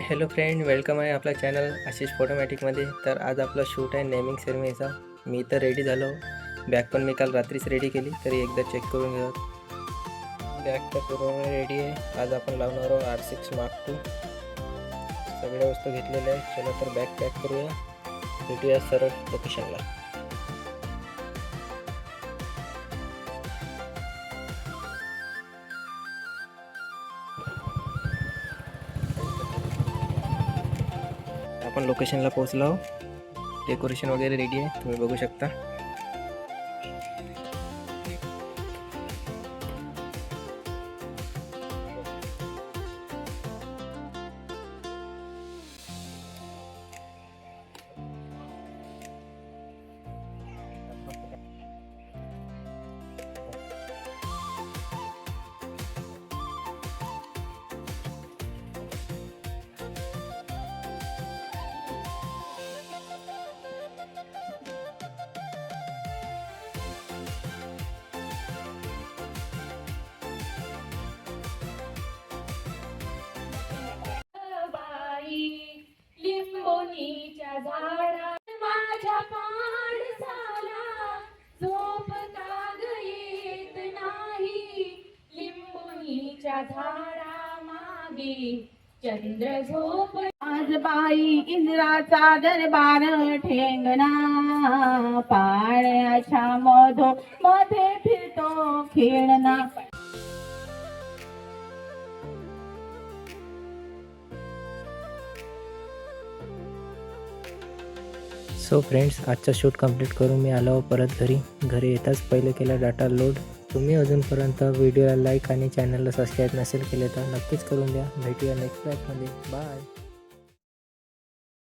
Hello friend, welcome आहे आपला channel Ashish फोटोमॅटिकमध्ये. तर आज आपला शूट आहे नेमिंग सेरेमनीचा. मी तर रेडी झालो. बॅग पण मी काल रात्रीच रेडी केली, तरी एकदा चेक करून घेऊ. बॅग तर पूर्ण रेडी आहे. आज आपण लावणार आहोत R6 Mark II. सगळ्या वस्तू घेतलेल्या आहेत. चला तर बॅग पॅक करूया. भेटूया सरळ लोकेशनला. आपण लोकेशनला पोहोचलो. डेकोरेशन वगैरे रेडी आहे, तुम्ही बघू शकता. लिंबोनीच्या झाडा माझ्या पाडसाला झोपता ग येत नाही. लिंबोनीच्या झाडा मागे चंद्र झोप. आज बाई इंद्राचा दरबार ठेंगणा पाण्याच्या मधो मध्ये फिरतो खेळणा. सो फ्रेंड्स, आजचा शूट कंप्लीट करून मी आलो परत घरी येताच पहिले केला डाटा लोड. तुम्ही अजूनपर्यंत व्हिडिओला लाईक आणि चॅनलला सबस्क्राईब नसेल केले तर नक्कीच करून द्या. भेटूया नेक्स्ट ब्लॉगमध्ये. बाय.